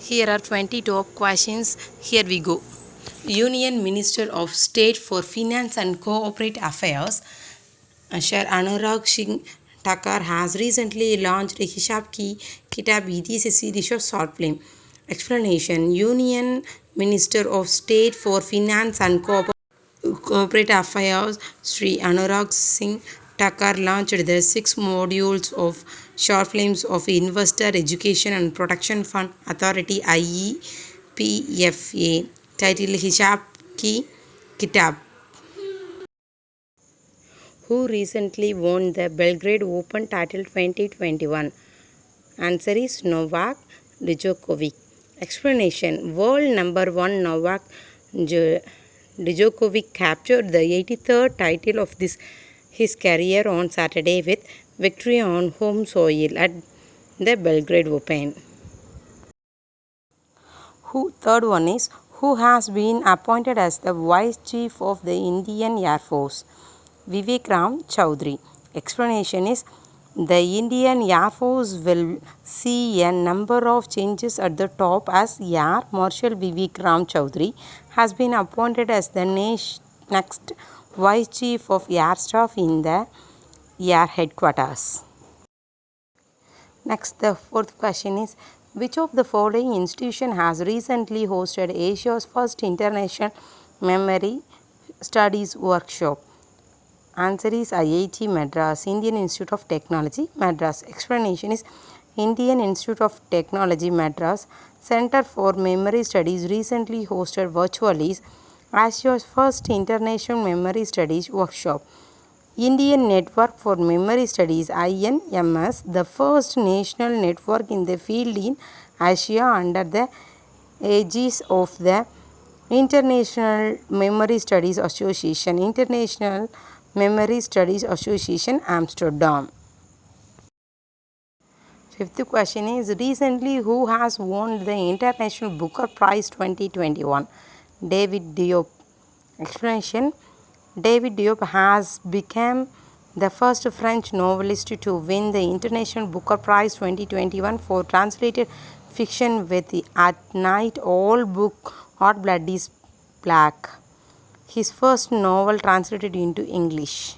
Here are 20 top questions. Here we go. Union Minister of State for Finance and Corporate Affairs, Sir Anurag Singh Thakur, has recently launched Hisab Ki Kitab. This is a series of short film. Explanation: Union Minister of State for Finance and Corporate Affairs, Sri Anurag Singh Thakur, launched the 6 modules of short films of Investor Education and Protection Fund Authority IEPFA titled Hisab Ki Kitab. Who recently won the Belgrade Open title 2021? Answer is Novak Djokovic. Explanation: World number 1 Novak Djokovic captured the 83rd title of his career on Saturday with victory on home soil at the Belgrade Open. Third one is, who has been appointed as the Vice Chief of the Indian Air Force? Vivek Ram Chaudhary. Explanation is, the Indian Air Force will see a number of changes at the top as Air Marshal Vivek Ram Chaudhary has been appointed as the next Vice Chief of Air Staff in the Air Headquarters. Next, the fourth question is, which of the following institution has recently hosted Asia's first international memory studies workshop? Answer is IIT Madras, Indian Institute of Technology, Madras. Explanation is, Indian Institute of Technology, Madras Center for Memory Studies recently hosted virtually Asia's first international memory studies workshop. Indian Network for Memory Studies INMS, the first national network in the field in Asia under the aegis of the International Memory Studies Association, International Memory Studies Association, Amsterdam. Fifth question is, recently who has won the International Booker Prize 2021? David Diop. Explanation: David Diop has become the first French novelist to win the International Booker Prize 2021 for translated fiction with At Night All Blood is Black, his first novel translated into English.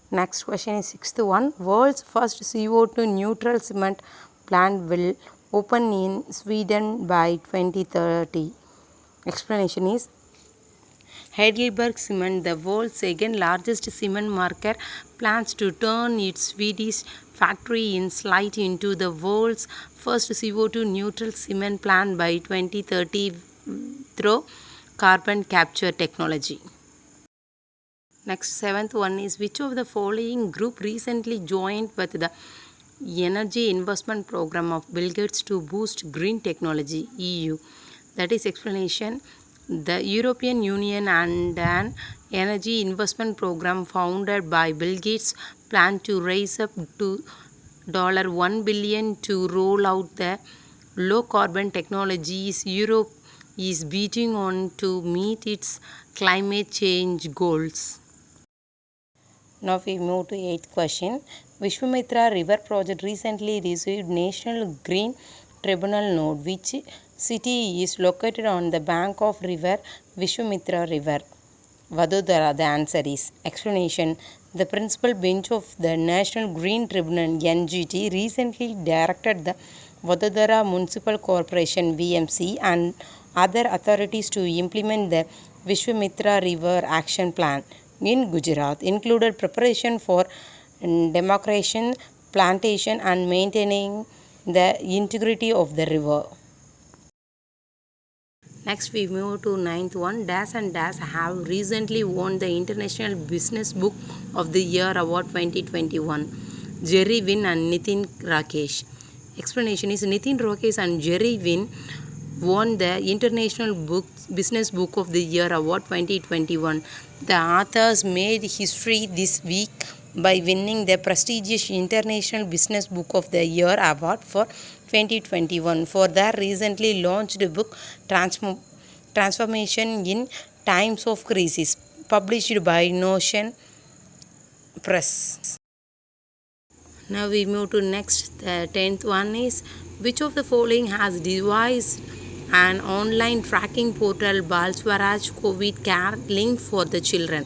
Next question is sixth one. World's first CO2 neutral cement plant will open in Sweden by 2030. Explanation is, Heidelberg Cement, the world's second largest cement maker, plans to turn its Swedish factory in Slite into the world's first CO2 neutral cement plant by 2030 through carbon capture technology. Next, seventh one is, which of the following group recently joined with the Energy Investment Program of Bill Gates to boost green technology, EU? That is explanation. The European Union and an energy investment program founded by Bill Gates plan to raise up to $1 billion to roll out the low carbon technologies Europe is betting on to meet its climate change goals. Now we move to 8th question. Vishwamitra River Project recently received National Green Tribunal Node. Which city is located on the bank of river Vishwamitra River? Vadodara. The answer is. Explanation: the principal bench of the National Green Tribunal NGT recently directed the Vadodara Municipal Corporation VMC and other authorities to implement the Vishwamitra River Action Plan in Gujarat, included preparation for demarcation, plantation and maintaining the integrity of the river. Next we move to ninth one. Dash and Dash have recently won the International Business Book of the Year Award 2021. Jerry Wynn and Nitin Rakesh. Explanation is, Nitin Rakesh and Jerry Wynn won the International Business Book of the Year Award 2021. The authors made history this week by winning the prestigious International Business Book of the Year Award for 2021 for their recently launched book Transformation in Times of Crisis, published by Notion Press. Now we move to next. The 10th one is, Which of the following has devised an online tracking portal Bal Swaraj COVID Care linked for the children?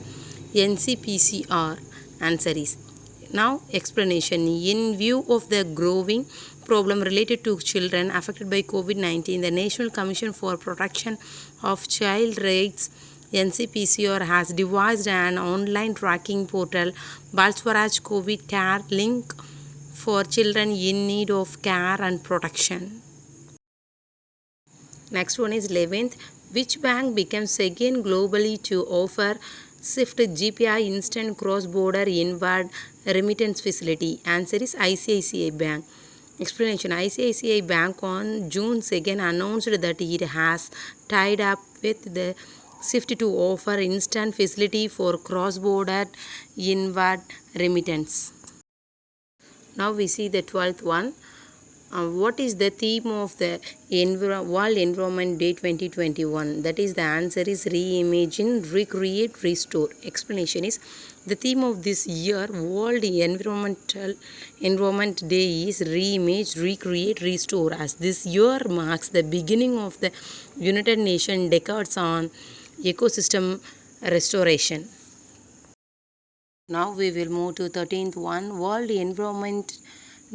NCPCR. Answer is now explanation. In view of the growing problem related to children affected by COVID-19, the National Commission for Protection of Child Rights NCPCR has devised an online tracking portal Bal Swaraj COVID Care link for children in need of care and protection. Next one is 11th. Which bank became second globally to offer SWIFT GPI instant cross-border inward remittance facility? Answer is ICICI Bank. Explanation. ICICI Bank on June 2nd announced that it has tied up with the SWIFT to offer instant facility for cross-border inward remittance. Now we see the 12th one. What is the theme of the World Environment Day 2021? That is, the answer is reimagine, recreate, restore. Explanation is the theme of this year World Environment Day is reimage, recreate, restore, as this year marks the beginning of the United Nations decades on ecosystem restoration. Now we will move to 13th one. World Environment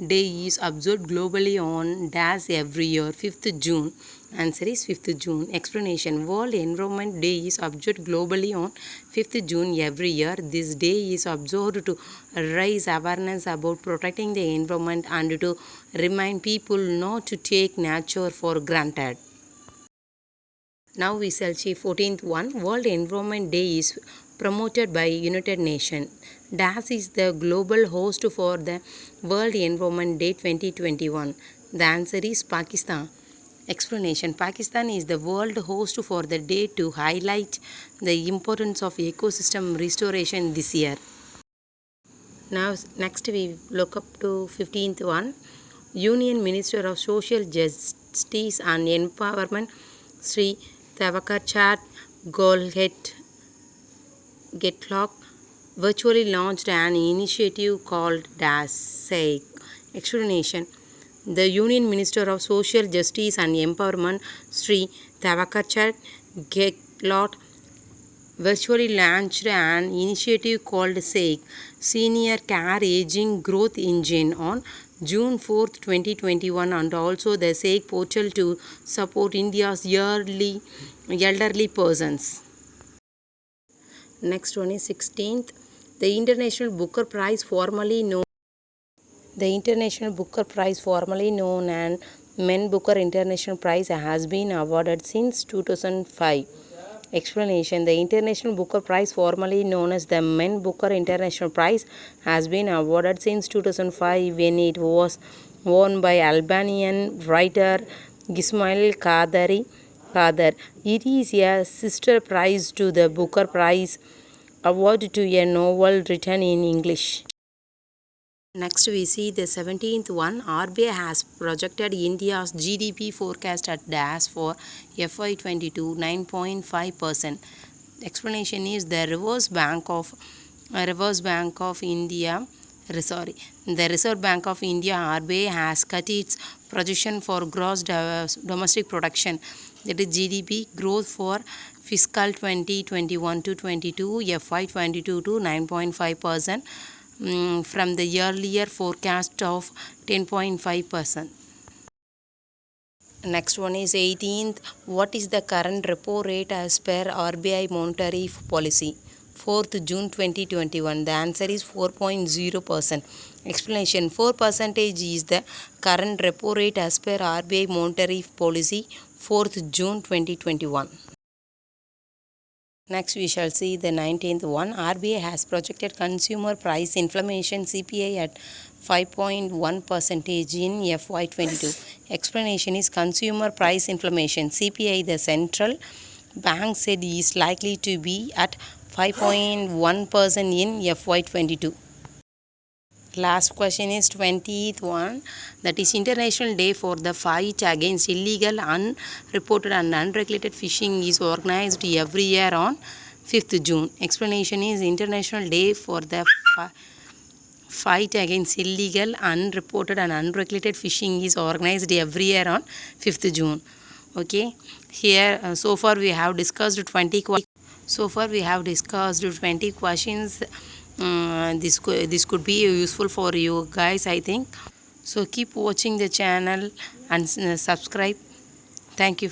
Day is observed globally on dash every year, 5th June. Answer is 5th June. Explanation. World Environment Day is observed globally on 5th June every year. This day is observed to raise awareness about protecting the environment and to remind people not to take nature for granted. Now we shall see 14th one. World Environment Day is promoted by United Nations. DAS is the global host for the World Environment Day 2021. The answer is Pakistan. Explanation. Pakistan is the world host for the day to highlight the importance of ecosystem restoration this year. Now next we look up to 15th one. Union Minister of Social Justice and Empowerment Sri Thawakarchad Getlock virtually launched an initiative called SAIC. Explanation. The Union Minister of Social Justice and Empowerment Sri Thawakarchad Getlock virtually launched an initiative called SAIC, Senior Care Aging Growth Engine, on June 4, 2021, and also the SAIC portal to support India's elderly persons. Next one is 16th. The International Booker Prize, formerly known as Men Booker International Prize, has been awarded since 2005. Explanation. The International Booker Prize, formerly known as the Men Booker International Prize, has been awarded since 2005 when it was won by Albanian writer Gismail Kadar. It is a sister prize to the Booker Prize, awarded to a novel written in English. Next we see the 17th one. RBI has projected India's GDP forecast at dash for FY22 9.5%. Explanation is the Reserve Bank of India RBI has cut its projection for gross domestic production, that is GDP growth for fiscal 2021 to 22 FY22 to 9.5%. From the earlier forecast of 10.5%. Next one is 18th. What is the current repo rate as per RBI monetary policy? 4th June 2021. The answer is 4.0%. Explanation. 4% is the current repo rate as per RBI monetary policy, 4th June 2021. Next we shall see the 19th one. RBI has projected consumer price inflation CPI at 5.1% in FY22. Explanation is consumer price inflation CPI, the central bank said, is likely to be at 5.1% in FY22. Last question is 20th one. That is International Day for the Fight Against Illegal, Unreported and Unregulated Fishing is organized every year on 5th June. Explanation is International Day for the fight against illegal, unreported and unregulated fishing is organized every year on 5th June. Okay, here so far we have discussed 20 questions. This could be useful for you guys, I think. So keep watching the channel and subscribe. Thank you.